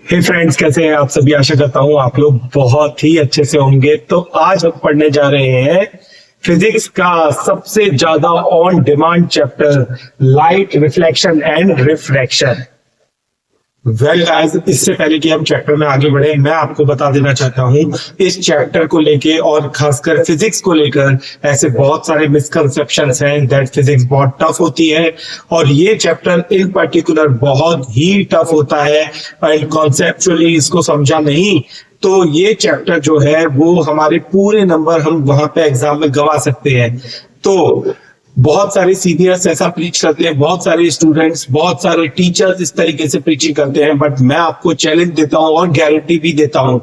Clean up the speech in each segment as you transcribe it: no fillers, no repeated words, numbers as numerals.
हे friends, कैसे हैं आप सभी। आशा करता हूँ आप लोग बहुत ही अच्छे से होंगे। तो आज हम पढ़ने जा रहे हैं फिजिक्स का सबसे ज्यादा on demand chapter, light reflection and refraction. Well guys, इससे पहले कि हम चैप्टर में आगे बढ़े, मैं आपको बता देना चाहता हूँ इस चैप्टर को लेके और खासकर फिजिक्स को लेकर ऐसे बहुत सारे मिसकंसेप्शंस हैं दैट फिजिक्स बहुत टफ होती है और ये चैप्टर इन पर्टिकुलर बहुत ही टफ होता है एंड कॉन्सेप्चुअली इसको समझा नहीं तो ये चैप्टर जो है वो हमारे पूरे नंबर हम वहां पे एग्जाम में गवा सकते हैं। तो बहुत सारे सीनियर्स ऐसा प्रीच करते हैं, बहुत सारे स्टूडेंट्स, बहुत सारे टीचर्स इस तरीके से प्रीचिंग करते हैं, बट मैं आपको चैलेंज देता हूं और गारंटी भी देता हूं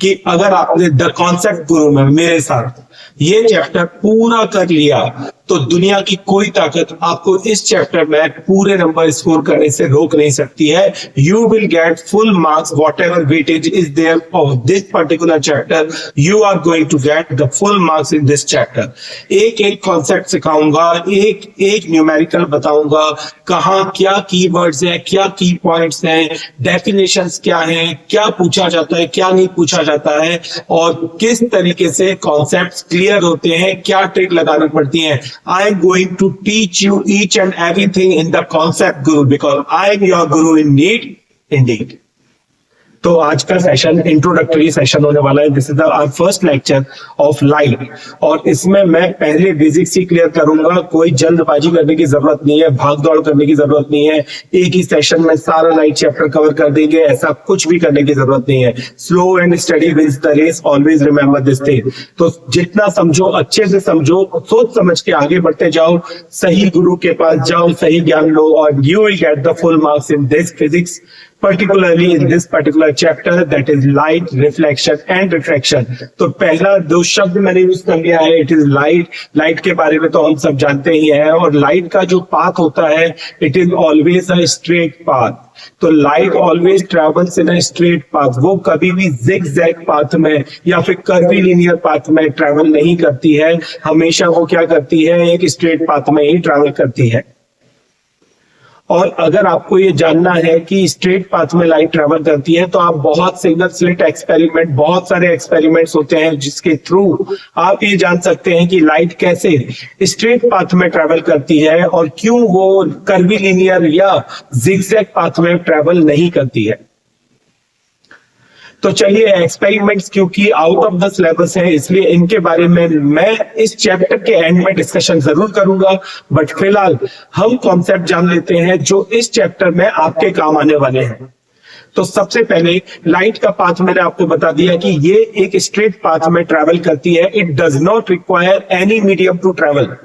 कि अगर आपने द कॉन्सेप्ट गुरु में मेरे साथ ये चैप्टर पूरा कर लिया तो दुनिया की कोई ताकत आपको इस चैप्टर में पूरे नंबर स्कोर करने से रोक नहीं सकती है। You will get full marks whatever weightage is there of this particular chapter, you are going to get the full marks in this chapter. एक एक कॉन्सेप्ट सिखाऊंगा, एक एक न्यूमेरिकल बताऊंगा, कहाँ क्या कीवर्ड्स है, क्या की पॉइंट्स हैं, डेफिनेशंस क्या हैं, क्या पूछा जाता है, क्या नहीं पूछा जाता है और किस तरीके से कॉन्सेप्ट्स क्लियर होते हैं, क्या ट्रिक लगानी पड़ती है। I am going to teach you each and everything in the concept guru because I am your guru in need indeed। तो आज का सेशन इंट्रोडक्टरी सेशन होने वाला है। This is our first lecture of light और इसमें मैं पहले बेसिक्स ही क्लियर करूंगा। कोई जल्दबाजी करने की जरूरत नहीं है, भाग दौड़ करने की जरूरत नहीं है, एक ही सेशन में सारा लाइट चैप्टर कवर कर देंगे, ऐसा कुछ भी करने की जरूरत नहीं है। Slow and steady wins the race, always remember this thing. तो जितना समझो अच्छे से समझो, सोच समझ के आगे बढ़ते जाओ, सही गुरु के पास जाओ, सही ज्ञान लो और you will gate the full marks in this physics, particularly in this particular chapter, that is light, reflection and refraction। तो पहला दो शब्द मैंने यूज कर लिया है, इट इज लाइट। लाइट के बारे में तो हम सब जानते ही हैं और लाइट का जो पाथ होता है it is always a straight path. तो light always travels in a straight path, वो कभी भी जिग-जैग पाथ में या फिर कर्वीलिनियर पाथ में ट्रेवल नहीं करती है, हमेशा वो क्या करती है, एक स्ट्रेट पाथ में ही ट्रेवल करती है। और अगर आपको ये जानना है कि स्ट्रेट पाथ में लाइट ट्रेवल करती है तो आप बहुत सिंगल स्लिट एक्सपेरिमेंट, बहुत सारे एक्सपेरिमेंट्स होते हैं जिसके थ्रू आप ये जान सकते हैं कि लाइट कैसे स्ट्रेट पाथ में ट्रेवल करती है और क्यों वो कर्वीलिनियर या जिगजैग पाथ में ट्रेवल नहीं करती है। तो चलिए, एक्सपेरिमेंट्स क्योंकि आउट ऑफ द सिलेबस है इसलिए इनके बारे में मैं इस चैप्टर के एंड में डिस्कशन जरूर करूंगा, बट फिलहाल हम कॉन्सेप्ट जान लेते हैं जो इस चैप्टर में आपके काम आने वाले हैं। तो सबसे पहले लाइट का पाथ मैंने आपको बता दिया कि ये एक स्ट्रेट पाथ में ट्रेवल करती है। It does not require any medium to travel.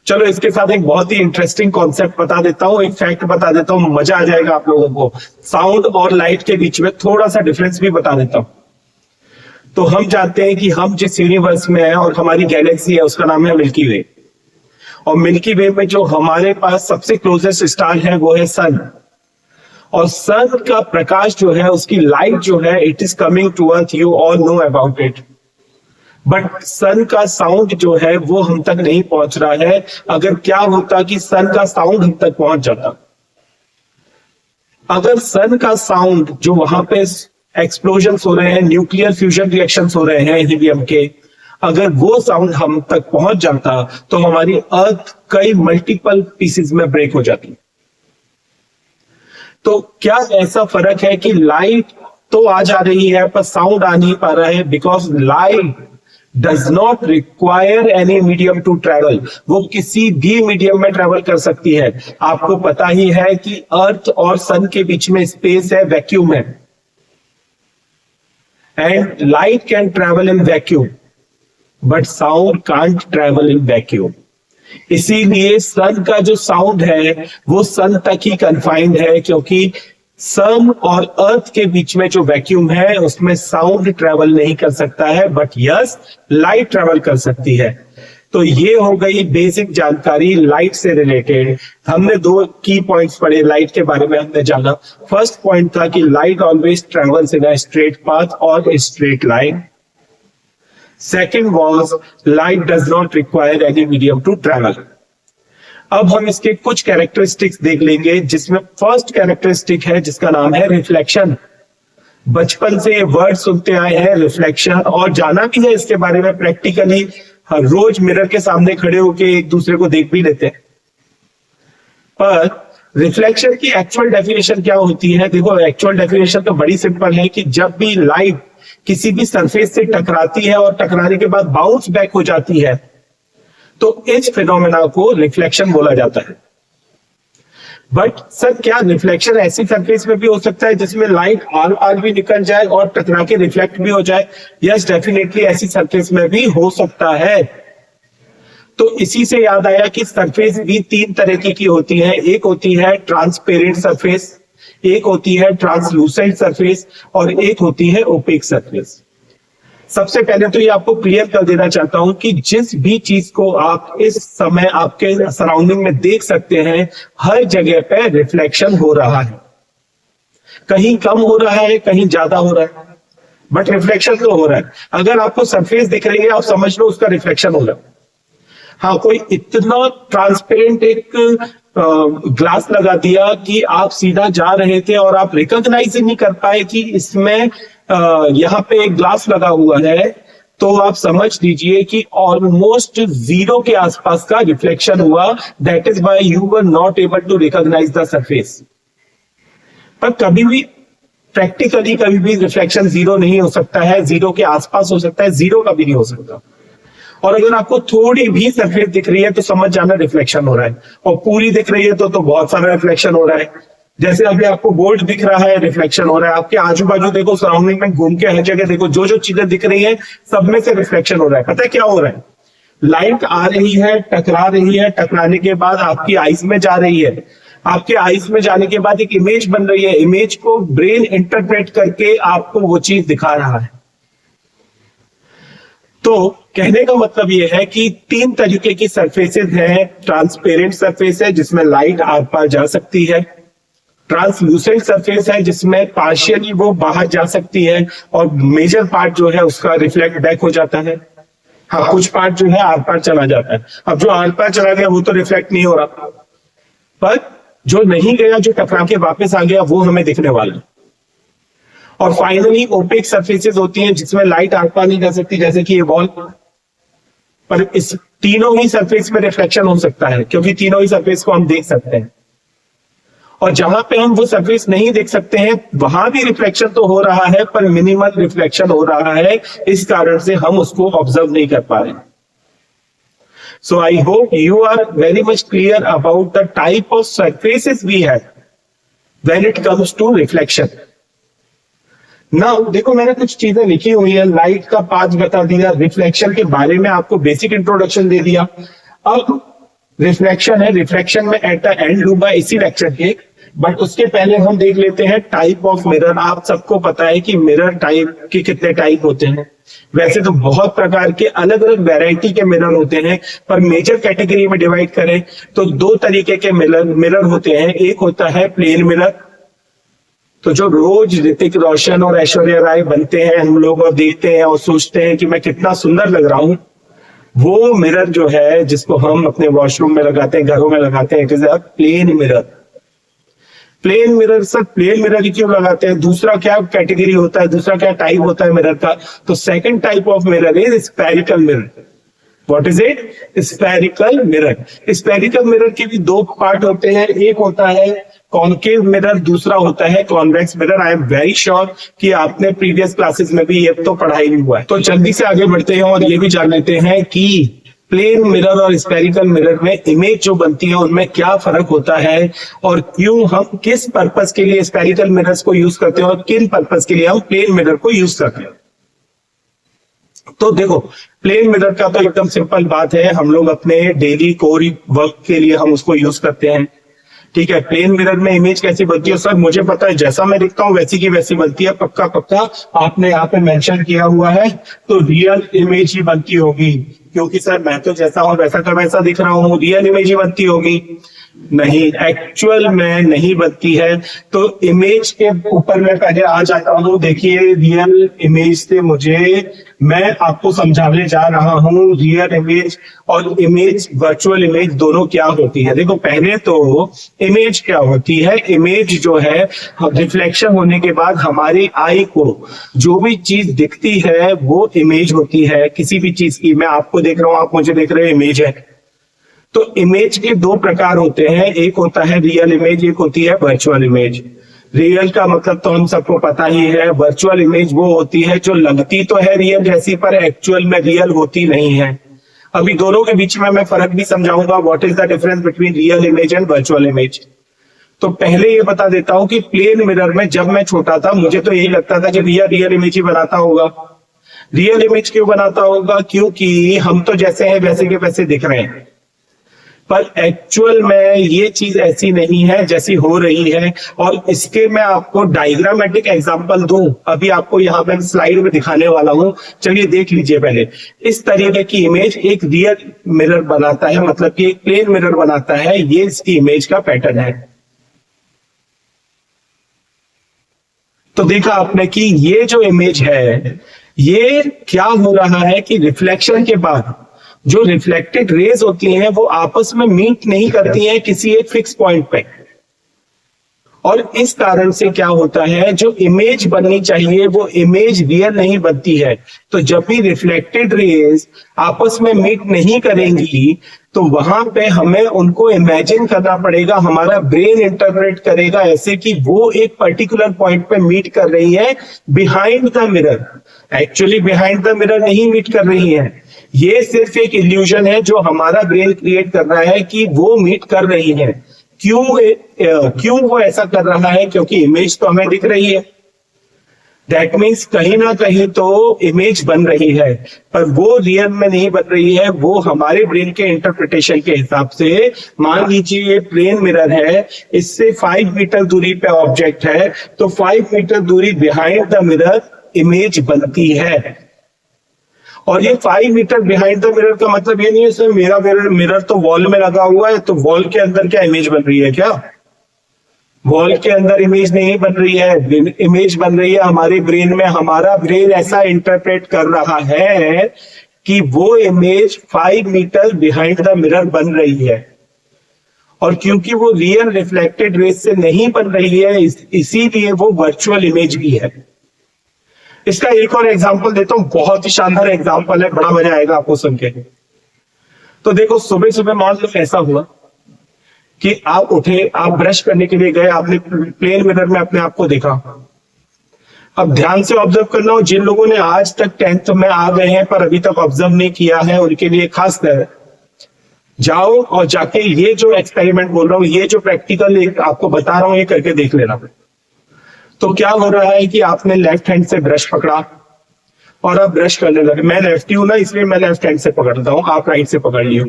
चलो, इसके साथ एक बहुत ही इंटरेस्टिंग कॉन्सेप्ट बता देता हूँ, एक फैक्ट बता देता हूँ, मजा आ जाएगा आप लोगों को। साउंड और लाइट के बीच में थोड़ा सा डिफरेंस भी बता देता हूँ। तो हम जानते हैं कि हम जिस यूनिवर्स में हैं और हमारी गैलेक्सी है उसका नाम है मिल्की वे, और मिल्की वे में जो हमारे पास सबसे क्लोजेस्ट स्टार है वो है सन। और सन का प्रकाश जो है, उसकी लाइट जो है, it is coming to earth, you all know about it. But sun का साउंड जो है वो हम तक नहीं पहुंच रहा है। अगर क्या होता कि सन का साउंड हम तक पहुंच जाता, अगर सन का साउंड जो वहां पे एक्सप्लोजन हो रहे हैं, न्यूक्लियर फ्यूजन रिएक्शंस हो रहे हैं हीलियम के, अगर वो साउंड हम तक पहुंच जाता तो हमारी अर्थ कई मल्टीपल पीसेस में ब्रेक हो जाती। तो क्या ऐसा फर्क है कि लाइट तो आ जा रही है पर साउंड आ नहीं पा रहा है? Because light does not require any medium to travel। वो किसी भी मीडियम में ट्रेवल कर सकती है। आपको पता ही है कि अर्थ और सन के बीच में स्पेस है, वैक्यूम है, and light can travel in vacuum but sound can't travel in vacuum. इसीलिए सन का जो साउंड है वो सन तक ही कन्फाइंड है, क्योंकि सन और अर्थ के बीच में जो वैक्यूम है उसमें साउंड ट्रेवल नहीं कर सकता है, बट यस, लाइट ट्रेवल कर सकती है। तो ये हो गई बेसिक जानकारी लाइट से रिलेटेड। हमने दो की पॉइंट्स पढ़े लाइट के बारे में, हमने जाना। फर्स्ट पॉइंट था कि light always travels in a straight path और straight line. Second was light does not require any medium to travel. अब हम इसके कुछ कैरेक्टरिस्टिक्स देख लेंगे, जिसमें फर्स्ट कैरेक्टरिस्टिक है जिसका नाम है रिफ्लेक्शन। बचपन से ये वर्ड सुनते आए हैं रिफ्लेक्शन, और जाना भी है इसके बारे में प्रैक्टिकली। हर रोज मिरर के सामने खड़े होके एक दूसरे को देख भी लेते हैं। पर रिफ्लेक्शन की एक्चुअल डेफिनेशन क्या होती है? देखो, एक्चुअल डेफिनेशन तो बड़ी सिंपल है कि जब भी लाइट किसी भी सरफेस से टकराती है और टकराने के बाद बाउंस बैक हो जाती है, तो इस फिनोमेना को रिफ्लेक्शन बोला जाता है। बट सर, क्या रिफ्लेक्शन ऐसी सरफेस में भी हो सकता है जिसमें लाइट आर पार भी निकल जाए और टकरा के रिफ्लेक्ट भी हो जाए? यस, डेफिनेटली ऐसी सरफेस में भी हो सकता है। तो इसी से याद आया कि सरफेस भी तीन तरह की होती है। एक होती है ट्रांसपेरेंट सरफेस, एक होती है ट्रांसलूसेंट सरफेस, और एक होती है ओपेक सरफेस। सबसे पहले तो ये आपको क्लियर कर देना चाहता हूं कि जिस भी चीज को आप इस समय आपके सराउंडिंग में देख सकते हैं, हर जगह पे रिफ्लेक्शन हो रहा है। कहीं कम हो रहा है, कहीं ज्यादा हो रहा है, बट रिफ्लेक्शन तो हो रहा है। अगर आपको सरफेस दिख रही है, आप समझ लो उसका रिफ्लेक्शन हो रहा है। हाँ, कोई इतना ट्रांसपेरेंट एक ग्लास लगा दिया कि आप सीधा जा रहे थे और आप रिकॉग्नाइज ही नहीं कर पाए कि इसमें यहाँ पे एक ग्लास लगा हुआ है, तो आप समझ लीजिए कि ऑलमोस्ट जीरो के आसपास का रिफ्लेक्शन हुआ। That is why you were not able to recognise the surface. पर कभी भी प्रैक्टिकली कभी भी रिफ्लेक्शन जीरो नहीं हो सकता है, जीरो के आसपास हो सकता है, जीरो कभी नहीं हो सकता। और अगर आपको थोड़ी भी सरफेस दिख रही है तो समझ जाना रिफ्लेक्शन हो रहा है, और पूरी दिख रही है तो बहुत सारा रिफ्लेक्शन हो रहा है। जैसे अभी आपको बोर्ड दिख रहा है, रिफ्लेक्शन हो रहा है। आपके आजू बाजू देखो, सराउंडिंग में घूम के हर जगह देखो, जो जो चीजें दिख रही है सब में से रिफ्लेक्शन हो रहा है। पता है क्या हो रहा है? लाइट आ रही है, टकरा रही है, टकराने के बाद आपकी आईज में जा रही है। आपके आईज में जाने के बाद एक इमेज बन रही है, इमेज को ब्रेन इंटरप्रेट करके आपको वो चीज दिखा रहा है। तो कहने का मतलब यह है कि तीन तरीके की सरफेसेस हैं। ट्रांसपेरेंट सरफेस है जिसमें लाइट आर पार जा सकती है, ट्रांसलूसेंट सरफेस है जिसमें पार्शियली वो बाहर जा सकती है और मेजर पार्ट जो है उसका रिफ्लेक्ट बैक हो जाता है। हाँ, कुछ पार्ट जो है आर पार चला जाता है। अब जो आर पार चला गया वो तो रिफ्लेक्ट नहीं हो रहा, पर जो नहीं गया, जो टकरा के वापस आ गया, वो हमें दिखने वाला है। और फाइनली ओपेक सरफेसेस होती हैं जिसमें लाइट आर पार नहीं जा सकती, जैसे कि ये वॉल। पर इस तीनों ही सरफेस में रिफ्लेक्शन हो सकता है, क्योंकि तीनों ही सरफेस को हम देख सकते हैं। और जहां पे हम वो सरफेस नहीं देख सकते हैं, वहां भी रिफ्लेक्शन तो हो रहा है, पर मिनिमल रिफ्लेक्शन हो रहा है। इस कारण से हम उसको ऑब्जर्व नहीं कर पा रहे। So I hope you are very much clear about the type of surfaces we have when it comes to reflection. Now देखो, मैंने कुछ चीजें लिखी हुई है। लाइट का पाथ बता दिया, रिफ्लेक्शन के बारे में आपको बेसिक इंट्रोडक्शन दे दिया। अब रिफ्लेक्शन है, रिफ्लेक्शन में एट द एंड लूंगा इसी लेक्चर के, बट उसके पहले हम देख लेते हैं टाइप ऑफ मिरर। आप सबको पता है कि मिरर टाइप के कितने टाइप होते हैं। वैसे तो बहुत प्रकार के अलग अलग वैरायटी के मिरर होते हैं, पर मेजर कैटेगरी में डिवाइड करें तो दो तरीके के मिरर होते हैं। एक होता है प्लेन मिरर, तो जो रोज ऋतिक रोशन और ऐश्वर्या राय बनते हैं हम लोग और देखते हैं और सोचते हैं कि मैं कितना सुंदर लग रहा हूं, वो मिरर जो है जिसको हम अपने वॉशरूम में लगाते हैं, घरों में लगाते हैं, it is a plane mirror. Plane mirror, sir plane mirror ही क्यों लगाते हैं? दूसरा क्या कैटेगरी होता है, दूसरा क्या टाइप होता है मिरर का? तो second type of mirror is spherical mirror. What is it? Spherical mirror. Spherical mirror के भी दो पार्ट होते हैं, एक होता है कॉन्केव मिरर, दूसरा होता है convex mirror. I am very sure कि आपने प्रीवियस क्लासेस में भी ये तो पढ़ाई नहीं हुआ है। तो जल्दी से आगे बढ़ते हैं और ये भी जान लेते हैं कि प्लेन मिरर और स्फेरिकल मिरर में इमेज जो बनती है उनमें क्या फर्क होता है, और क्यों हम किस पर्पस के लिए स्फेरिकल मिरर्स को यूज करते हैं और किन पर्पस के लिए हम प्लेन मिरर को यूज करते हैं। तो देखो, प्लेन मिरर का तो एकदम सिंपल बात है, हम लोग अपने डेली कोर वर्क के लिए हम उसको यूज करते हैं। ठीक है, प्लेन मिरर में इमेज कैसी बनती है? सर मुझे पता है, जैसा मैं दिखता हूँ वैसी की वैसी बनती है। पक्का पक्का आपने यहाँ पे मेंशन किया हुआ है, तो रियल इमेज ही बनती होगी, क्योंकि सर मैं तो जैसा हूं वैसा का वैसा दिख रहा हूँ, रियल इमेज ही बनती होगी। नहीं, एक्चुअल में नहीं बनती है। तो इमेज के ऊपर मैं पहले आ जाता हूं। देखिए, रियल इमेज से मैं आपको समझाने जा रहा हूं रियल इमेज और इमेज, वर्चुअल इमेज दोनों क्या होती है। देखो, पहले तो इमेज क्या होती है। इमेज जो है, रिफ्लेक्शन होने के बाद हमारी आई को जो भी चीज दिखती है वो इमेज होती है किसी भी चीज की। मैं आपको देख रहा हूं, आप मुझे देख रहे हो, इमेज है। तो इमेज के दो प्रकार होते हैं, एक होता है रियल इमेज, एक होती है वर्चुअल इमेज। रियल का मतलब तो हम सबको पता ही है। वर्चुअल इमेज वो होती है जो लगती तो है रियल जैसी, पर एक्चुअल में रियल होती नहीं है। अभी दोनों के बीच में मैं फर्क भी समझाऊंगा, what is the difference between real image and virtual image. तो पहले ये बता देता हूं कि प्लेन मिरर में जब मैं छोटा था, मुझे तो यही लगता था कि रियल इमेज ही बनाता होगा। रियल इमेज क्यों बनाता होगा? क्योंकि हम तो जैसे हैं वैसे के वैसे दिख रहे हैं, पर एक्चुअल में ये चीज ऐसी नहीं है जैसी हो रही है। और इसके मैं आपको डायग्रामेटिक एग्जांपल दूं, अभी आपको यहाँ पे स्लाइड में दिखाने वाला हूं। चलिए देख लीजिए पहले। इस तरीके की इमेज एक रियल मिरर बनाता है, मतलब कि एक प्लेन मिरर बनाता है। ये इसकी इमेज का पैटर्न है। तो देखा आपने कि ये जो इमेज है, ये क्या हो रहा है कि रिफ्लेक्शन के बाद जो रिफ्लेक्टेड रेज होती हैं वो आपस में मीट नहीं करती हैं किसी एक फिक्स पॉइंट पे। और इस कारण से क्या होता है, जो इमेज बननी चाहिए वो इमेज रियल नहीं बनती है। तो जब भी रिफ्लेक्टेड रेज आपस में मीट नहीं करेंगी तो वहां पे हमें उनको इमेजिन करना पड़ेगा। हमारा ब्रेन इंटरप्रेट करेगा ऐसे कि वो एक पर्टिकुलर पॉइंट पे मीट कर रही है behind the mirror. Actually behind the mirror नहीं मीट कर रही है, ये सिर्फ एक इल्यूजन है जो हमारा ब्रेन क्रिएट कर रहा है कि वो मीट कर रही है। क्यों वो ऐसा कर रहा है? क्योंकि इमेज तो हमें दिख रही है। दैट मीन्स कहीं ना कहीं तो इमेज बन रही है, पर वो रियल में नहीं बन रही है। वो हमारे ब्रेन के इंटरप्रिटेशन के हिसाब से, मान लीजिए ये प्लेन मिरर है, इससे 5 मीटर दूरी पे ऑब्जेक्ट है, तो 5 मीटर दूरी बिहाइंड द मिरर इमेज बनती है। और ये 5 मीटर बिहाइंड द मिरर का मतलब ये नहीं है सर मेरा मिरर तो वॉल में लगा हुआ है, तो वॉल के अंदर क्या इमेज बन रही है? क्या वॉल के अंदर इमेज नहीं बन रही है, इमेज बन रही है हमारे ब्रेन में। हमारा ब्रेन ऐसा इंटरप्रेट कर रहा है कि वो image 5 metre behind the mirror बन रही है। और क्योंकि वो रियल रिफ्लेक्टेड रेज से नहीं बन रही है, इसीलिए वो वर्चुअल इमेज भी है। इसका एक और एग्जांपल देता हूं, बहुत ही शानदार एग्जांपल है, बड़ा मजा आएगा आपको सुन के। तो देखो, सुबह सुबह मान लो ऐसा हुआ कि आप उठे, आप ब्रश करने के लिए गए, आपने प्लेन मिरर में अपने आप को देखा। अब ध्यान से ऑब्जर्व करना हो, जिन लोगों ने आज तक 10th में आ गए हैं पर अभी तक ऑब्जर्व नहीं किया है, उनके लिए खास कर जाओ और जाके ये जो एक्सपेरिमेंट बोल रहा हूं, ये जो प्रैक्टिकल आपको बता रहा हूं, ये करके देख लेना। तो क्या हो रहा है कि आपने लेफ्ट हैंड से ब्रश पकड़ा और आप ब्रश करने लगे। मैं लेफ्टी हूं ना, इसलिए मैं लेफ्ट हैंड से पकड़ता हूं, आप राइट से पकड़ लियो।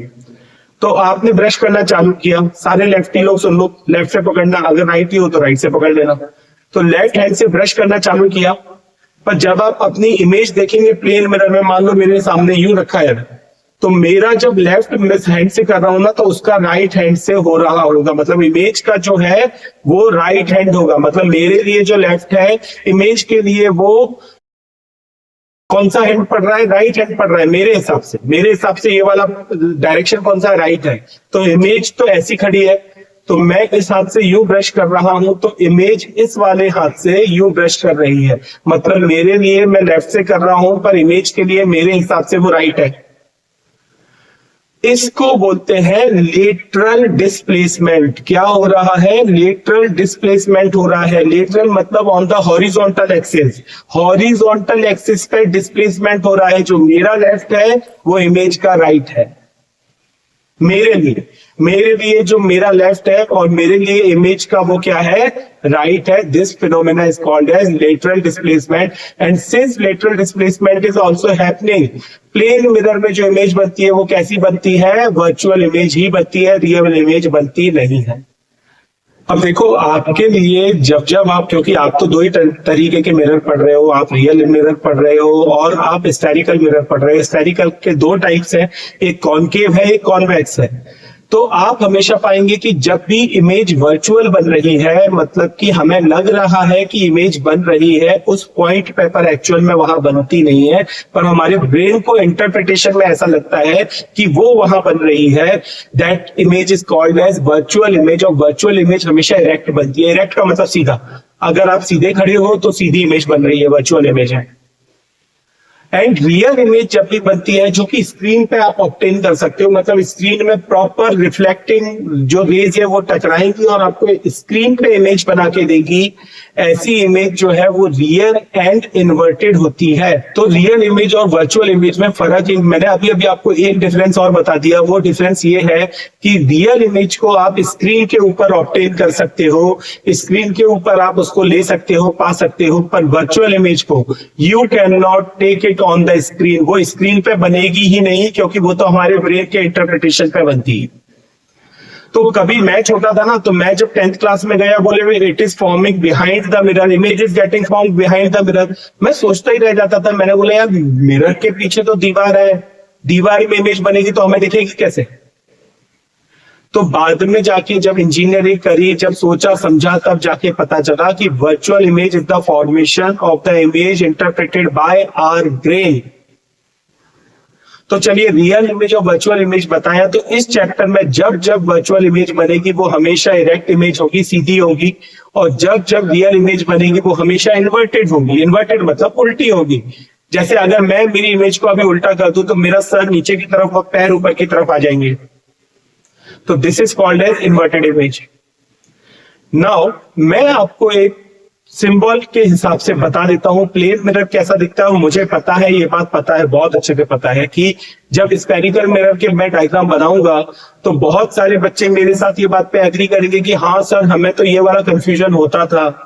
तो आपने ब्रश करना चालू किया। सारे लेफ्टी लोग सुन लो, लेफ्ट से पकड़ना, अगर राइट ही हो तो राइट से पकड़ लेना। तो लेफ्ट हैंड से ब्रश करना चालू किया, पर जब आप अपनी इमेज देखेंगे प्लेन मिरर में, मान लो मेरे सामने यूं रखा है, तो मेरा जब लेफ्ट हैंड से कर रहा हूं ना, तो उसका राइट हैंड से हो रहा होगा। मतलब इमेज का जो है वो राइट हैंड होगा। मतलब मेरे लिए जो लेफ्ट है, इमेज के लिए वो कौन सा हैंड पड़ रहा है? राइट हैंड पड़ रहा है मेरे हिसाब से। मेरे हिसाब से ये वाला डायरेक्शन कौन सा है? राइट है। तो इमेज तो ऐसी खड़ी है, तो मैं इस हाथ से यू ब्रश कर रहा हूं, तो इमेज इस वाले हाथ से यू ब्रश कर रही है। मतलब मेरे लिए मैं लेफ्ट से कर रहा हूं, पर इमेज के लिए मेरे हिसाब से वो राइट है। इसको बोलते हैं लेटरल डिस्प्लेसमेंट। क्या हो रहा है? लेटरल डिस्प्लेसमेंट हो रहा है। लेटरल मतलब on the horizontal axis. Horizontal axis पे डिस्प्लेसमेंट हो रहा है। जो मेरा लेफ्ट है वो इमेज का राइट है। मेरे लिए जो मेरा लेफ्ट है और मेरे लिए इमेज का वो क्या है? राइट है। This phenomena is called as lateral displacement. And since lateral displacement is also happening, plane mirror में जो इमेज बनती है वो कैसी बनती है? वर्चुअल इमेज ही बनती है, रियल इमेज बनती नहीं है। अब देखो, आपके लिए जब आप, क्योंकि आप तो दो ही तरीके के मिरर पढ़ रहे हो, आप रियल मिरर पढ़ रहे हो और आप स्फेरिकल मिरर पढ़ रहे हो। स्फेरिकल के दो टाइप्स हैं, एक कॉनकेव है, एक कॉन्वेक्स है। तो आप हमेशा पाएंगे कि जब भी इमेज वर्चुअल बन रही है, मतलब कि हमें लग रहा है कि इमेज बन रही है, उस पॉइंट पे पर एक्चुअल में वहां बनती नहीं है, पर हमारे ब्रेन को इंटरप्रिटेशन में ऐसा लगता है कि वो वहां बन रही है। That image is called as virtual image. और वर्चुअल इमेज हमेशा इरेक्ट बनती है। इरेक्ट का मतलब सीधा, अगर आप सीधे खड़े हो तो सीधी इमेज बन रही है, वर्चुअल इमेज है। एंड रियल इमेज जब भी बनती है, जो कि स्क्रीन पे आप ऑब्टेन कर सकते हो, मतलब स्क्रीन में प्रॉपर रिफ्लेक्टिंग जो रेज है वो टकराएंगी और आपको स्क्रीन पे इमेज बना के देगी, ऐसी इमेज जो है वो रियल एंड इन्वर्टेड होती है। तो रियल इमेज और वर्चुअल इमेज में फर्क, मैंने अभी अभी आपको एक डिफरेंस और बता दिया। वो डिफरेंस ये है कि रियल इमेज को आप स्क्रीन के ऊपर ऑब्टेन कर सकते हो, स्क्रीन के ऊपर आप उसको ले सकते हो, पा सकते हो, पर वर्चुअल इमेज को you can not take it on the screen. वो स्क्रीन पे बनेगी ही नहीं, क्योंकि वो तो हमारे ब्रेन के इंटरप्रिटेशन पे बनती है। तो कभी मैं छोटा था ना, तो मैं जब 10th क्लास में गया, बोले it is forming behind the mirror, image is getting form behind the mirror. मैं सोचता ही रह जाता था। मैंने बोला यार मिरर के पीछे तो दीवार है, दीवार में इमेज बनेगी तो हमें दिखेगी कैसे? तो बाद में जाके जब इंजीनियरिंग करी, जब सोचा समझा, तब जाके पता चला कि virtual image is the formation of the image interpreted by our brain. तो चलिए रियल इमेज और वर्चुअल इमेज बताया। तो इस चैप्टर में जब जब वर्चुअल इमेज बनेगी वो हमेशा इरेक्ट इमेज होगी, सीधी होगी, और जब जब रियल इमेज बनेगी वो हमेशा इन्वर्टेड होगी। इन्वर्टेड मतलब उल्टी होगी। जैसे अगर मैं मेरी इमेज को अभी उल्टा कर दूं तो मेरा सर नीचे की तरफ और पैर ऊपर की तरफ आ जाएंगे। तो this is called as inverted image. Now मैं आपको एक सिंबल के हिसाब से बता देता हूं प्लेन मिरर कैसा दिखता है। मुझे पता है, ये बात पता है, बहुत अच्छे से पता है कि जब स्फेरिकल मिरर के मैं डायग्राम बनाऊंगा तो बहुत सारे बच्चे मेरे साथ ये बात पे एग्री करेंगे कि हाँ सर, हमें तो ये वाला कंफ्यूजन होता था।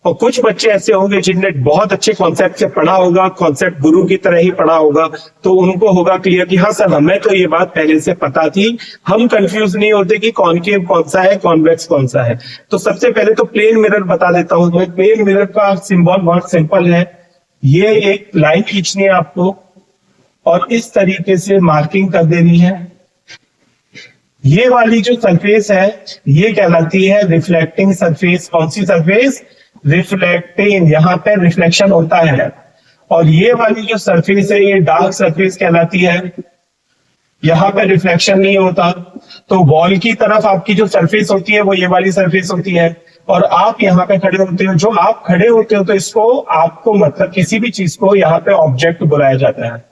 और कुछ बच्चे ऐसे होंगे जिनने बहुत अच्छे कॉन्सेप्ट से पढ़ा होगा, कॉन्सेप्ट गुरु की तरह ही पढ़ा होगा, तो उनको होगा क्लियर कि हाँ सर, हमें तो ये बात पहले से पता थी, हम कंफ्यूज नहीं होते कि कॉनकेव कौन सा है, कॉन्वेक्स कौन सा है। तो सबसे पहले तो प्लेन मिरर बता देता हूं। तो प्लेन मिरर का सिंबल बहुत सिंपल है। ये एक लाइन खींचनी है आपको और इस तरीके से मार्किंग कर देनी है। ये वाली जो सरफेस है ये कहलाती है रिफ्लेक्टिंग सरफेस। कौन सी सरफेस? रिफ्लेक्टिंग। यहाँ पे रिफ्लेक्शन होता है। और ये वाली जो सरफेस है ये डार्क सरफेस कहलाती है। यहाँ पे रिफ्लेक्शन नहीं होता। तो वॉल की तरफ आपकी जो सरफेस होती है वो ये वाली सरफेस होती है, और आप यहाँ पे खड़े होते हो। जो आप खड़े होते हो तो इसको, आपको मतलब किसी भी चीज को यहाँ पे ऑब्जेक्ट बुलाया जाता है।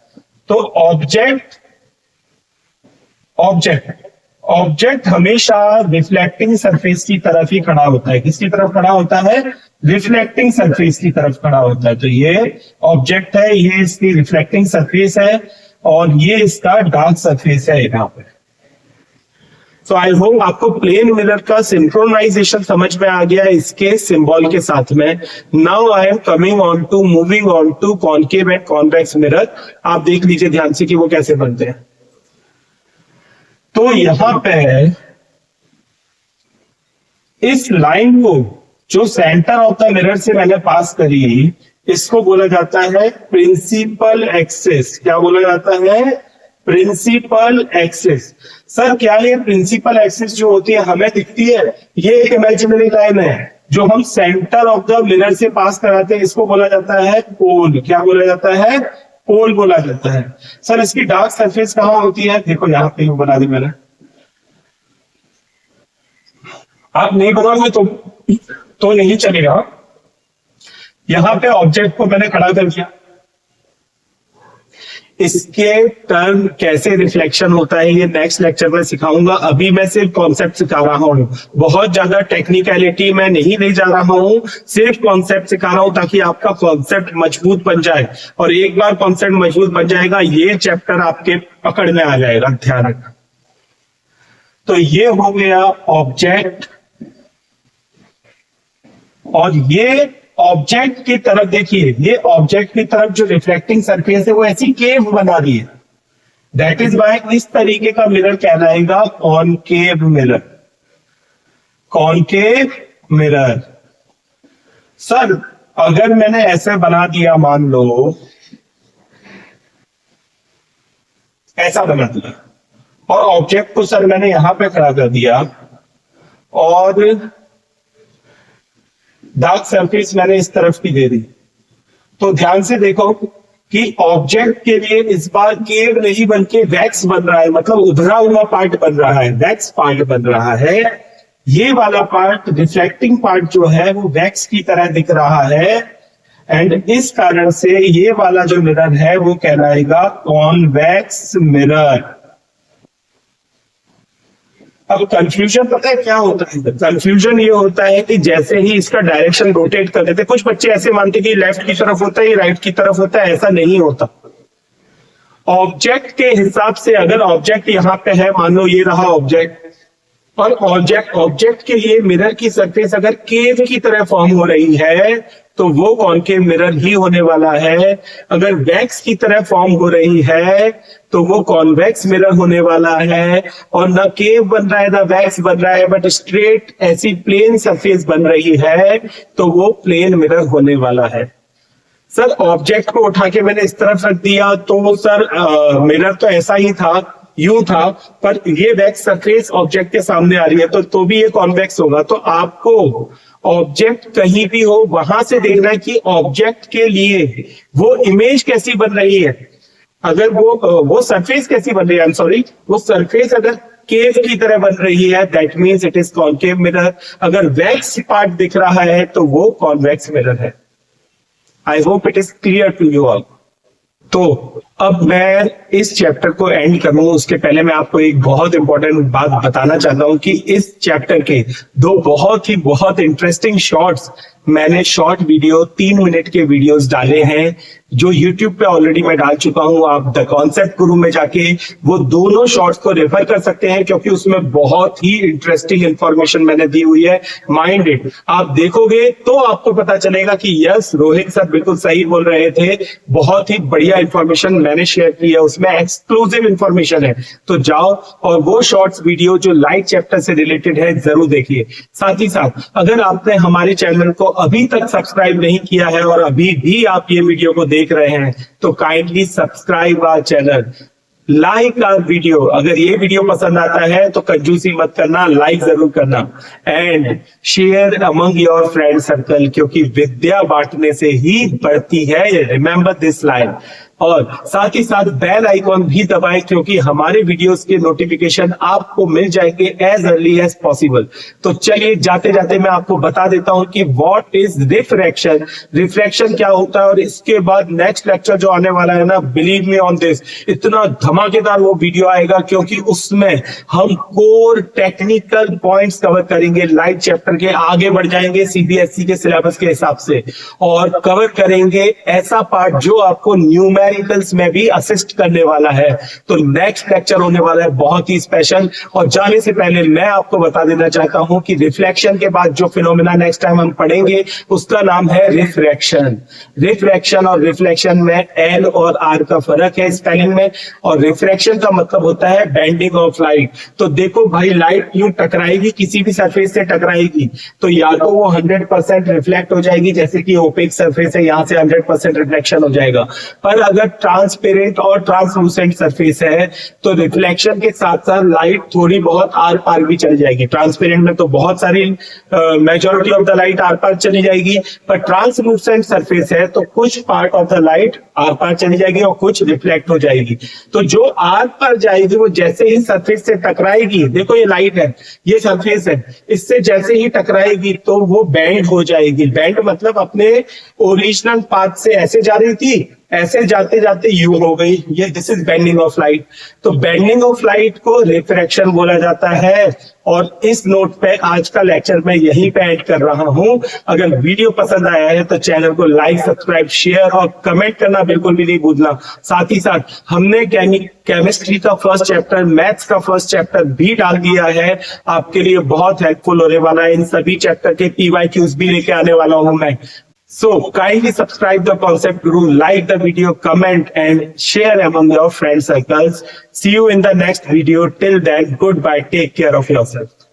तो ऑब्जेक्ट ऑब्जेक्ट हमेशा रिफ्लेक्टिंग सरफेस की तरफ ही खड़ा होता है। किसकी तरफ खड़ा होता है? रिफ्लेक्टिंग सरफेस की तरफ खड़ा होता है। तो ये ऑब्जेक्ट है, ये इसकी रिफ्लेक्टिंग सरफेस है, और ये इसका डार्क सरफेस है यहाँ पे। तो आई होप आपको प्लेन मिरर का सिंक्रोनाइजेशन समझ में आ गया इसके सिंबल के साथ में। Now I am moving on to concave and convex mirror. आप देख लीजिए ध्यान से कि वो कैसे बनते हैं। तो यहां पे इस लाइन को जो सेंटर ऑफ द मिरर से मैंने पास करी, इसको बोला जाता है प्रिंसिपल एक्सिस। क्या बोला जाता है? Principal axis. सर क्या ये प्रिंसिपल एक्सिस जो होती है हमें दिखती है? ये एक इमेजिनरी लाइन है जो हम सेंटर ऑफ द मिरर से पास कराते हैं। इसको बोला जाता है पोल। क्या बोला जाता है? पोल बोला जाता है। सर इसकी डार्क सरफेस कहां होती है? देखो यहां पे बना दी मैंने। आप नहीं बनाओगे तो नहीं चलेगा। यहां पे ऑब्जेक्ट को मैंने खड़ा कर दिया। इसके टर्म कैसे रिफ्लेक्शन होता है ये नेक्स्ट लेक्चर में सिखाऊंगा। अभी मैं सिर्फ कॉन्सेप्ट सिखा रहा हूं, बहुत ज्यादा टेक्निकलिटी मैं नहीं ले जा रहा हूं, सिर्फ कॉन्सेप्ट सिखा रहा हूं ताकि आपका कॉन्सेप्ट मजबूत बन जाए। और एक बार कॉन्सेप्ट मजबूत बन जाएगा, ये चैप्टर आपके पकड़ में आ जाएगा। ध्यान रखना। तो ये हो गया ऑब्जेक्ट, और ये ऑब्जेक्ट की तरफ देखिए, ये ऑब्जेक्ट की तरफ जो रिफ्लेक्टिंग सरफेस है वो ऐसी केव बना रही है। दैट इज वाई इस तरीके का मिरर कहलाएगा concave mirror. Concave mirror. Sir अगर मैंने ऐसे बना दिया, मान लो ऐसा बना दिया, और ऑब्जेक्ट को सर मैंने यहां पे खड़ा कर दिया और डार्क सरफेस मैंने इस तरफ की दे दी। तो ध्यान से देखो कि ऑब्जेक्ट के लिए इस बार केव नहीं बल्कि वैक्स बन रहा है, मतलब उभरा हुआ पार्ट बन रहा है, वैक्स पार्ट बन रहा है। ये वाला पार्ट रिफ्लेक्टिंग पार्ट जो है वो वैक्स की तरह दिख रहा है एंड इस कारण से ये वाला जो मिरर है वो कहलाएगा कॉन्वेक्स मिरर। अब कंफ्यूजन पता है क्या होता है? कंफ्यूजन ये होता है कि जैसे ही इसका डायरेक्शन रोटेट कर देते, कुछ बच्चे ऐसे मानते कि लेफ्ट की तरफ होता है, राइट की तरफ होता है, ऐसा नहीं होता। ऑब्जेक्ट के हिसाब से अगर ऑब्जेक्ट यहां पे है, मान लो ये रहा ऑब्जेक्ट, और ऑब्जेक्ट के लिए मिरर की सरफेस अगर केव की तरह फॉर्म हो रही है तो वो कॉनकेव मिरर ही होने वाला है। अगर वैक्स की तरह फॉर्म हो रही है तो वो कॉन्वेक्स मिरर होने वाला है। और ना केव बन रहा है ना वैक्स बन रहा है, बट स्ट्रेट ऐसी प्लेन सरफेस बन रही है तो वो प्लेन मिरर होने वाला है। सर ऑब्जेक्ट को उठा के मैंने इस तरफ रख दिया तो सर मिरर तो ऐसा ही था, यूं था, पर ये वैक्स सरफेस ऑब्जेक्ट के सामने आ रही है तो भी ये कॉन्वेक्स होगा। तो आपको ऑब्जेक्ट कहीं भी हो वहां से देखना है कि ऑब्जेक्ट के लिए वो इमेज कैसी बन रही है, अगर वो सरफेस कैसी बन रही है, आई एम सॉरी, वो सरफेस अगर केव की तरह बन रही है that means it is concave mirror. अगर वैक्स पार्ट दिख रहा है तो वो कॉन्वेक्स मिरर है। I hope it is clear to you all. तो अब मैं इस चैप्टर को एंड करूं उसके पहले मैं आपको एक बहुत इंपॉर्टेंट बात बताना चाहता हूं कि इस चैप्टर के दो बहुत इंटरेस्टिंग शॉर्ट्स मैंने शॉर्ट वीडियो 3 मिनट के वीडियोस डाले हैं जो YouTube पे ऑलरेडी मैं डाल चुका हूं। आप द कॉन्सेप्ट गुरु में जाके वो दोनों शॉर्ट्स को रेफर कर सकते हैं क्योंकि उसमें बहुत ही इंटरेस्टिंग इंफॉर्मेशन मैंने दी हुई है। माइंड इट, आप देखोगे तो आपको पता चलेगा कि यस रोहित सर बिल्कुल सही बोल रहे थे, बहुत ही बढ़िया इंफॉर्मेशन मैंने शेयर की है, उसमें एक्सक्लूसिव इंफॉर्मेशन है। तो जाओ और वो शॉर्ट्स वीडियो जो लाइट चैप्टर से रिलेटेड है जरूर देखिए। साथ ही साथ अगर आपने हमारे चैनल को अभी तक सब्सक्राइब नहीं किया है और अभी भी आप ये वीडियो को देख रहे हैं तो kindly subscribe our channel, like our video. अगर ये वीडियो पसंद आता है तो कंजूसी मत करना, लाइक जरूर करना and share among your friend circle, क्योंकि विद्या बांटने से ही बढ़ती है, रिमेंबर दिस लाइन। और साथ ही साथ बेल आइकॉन भी दबाएं क्योंकि हमारे वीडियोस के नोटिफिकेशन आपको मिल जाएंगे एज अर्ली एज पॉसिबल। तो चलिए जाते जाते मैं आपको बता देता हूं कि व्हाट इज रिफ्रैक्शन, रिफ्रैक्शन क्या होता है। और इसके बाद नेक्स्ट लेक्चर जो आने वाला है ना, बिलीव मी ऑन दिस, इतना धमाकेदार वो वीडियो आएगा क्योंकि उसमें हम कोर टेक्निकल पॉइंट्स कवर करेंगे। लाइट चैप्टर के आगे बढ़ जाएंगे सीबीएसई के सिलेबस के हिसाब से और कवर करेंगे ऐसा पार्ट जो आपको न्यूमेरिकल्स में भी असिस्ट करने वाला है। तो नेक्स्ट लेक्चर होने वाला है बहुत ही स्पेशल। और जाने से पहले मैं आपको बता देना चाहता हूं कि रिफ्लेक्शन के बाद जो फिनोमेना नेक्स्ट टाइम हम पढ़ेंगे उसका नाम है रिफ्रैक्शन। रिफ्रैक्शन और रिफ्लेक्शन में एल और आर का फर्क है स्पेलिंग में। और रिफ्रैक्शन का मतलब होता है बेंडिंग ऑफ लाइट। तो देखो भाई, लाइट यूं टकराएगी, किसी भी सरफेस से टकराएगी तो या तो वो 100% रिफ्लेक्ट हो जाएगी, जैसे कि ओपेक सरफेस है यहां से 100% रिफ्लेक्शन हो जाएगा। पर अगर ट्रांसपेरेंट और ट्रांसलूसेंट सरफेस है तो रिफ्लेक्शन के साथ साथ लाइट थोड़ी बहुत आर पार भी चली जाएगी। ट्रांसपेरेंट में तो बहुत सारी मेजॉरिटी ऑफ द लाइट आर पार चली जाएगी, पर ट्रांसलूसेंट सरफेस है तो कुछ पार्ट ऑफ द लाइट आर पार चली जाएगी और कुछ रिफ्लेक्ट हो जाएगी। तो जो आर पार जाएगी वो जैसे ही सरफेस से टकराएगी, देखो ये लाइट है, ये सरफेस है, इससे जैसे ही टकराएगी तो वो बेंड हो जाएगी। बेंड मतलब अपने ओरिजिनल पाथ से ऐसे जा रही थी, ऐसे जाते जाते यू हो गई, ये this is bending of light. तो बेंडिंग ऑफ लाइट को रिफ्रैक्शन बोला जाता है। और इस नोट पे आज का लेक्चर मैं यहीं पे एंड कर रहा हूं। अगर वीडियो पसंद आया है तो चैनल को लाइक, सब्सक्राइब, शेयर और कमेंट करना बिल्कुल भी नहीं भूलना। साथ ही साथ हमने केमिस्ट्री का फर्स्ट चैप्टर, मैथ्स का फर्स्ट चैप्टर भी डाल दिया है, आपके लिए बहुत हेल्पफुल होने वाला है। इन सभी चैप्टर के PYQs भी लेके आने वाला हूं मैं। So kindly subscribe the Concept Guru, like the video, comment and share among your friend circles. See you in the next video. Till then, goodbye. Take care of yourself.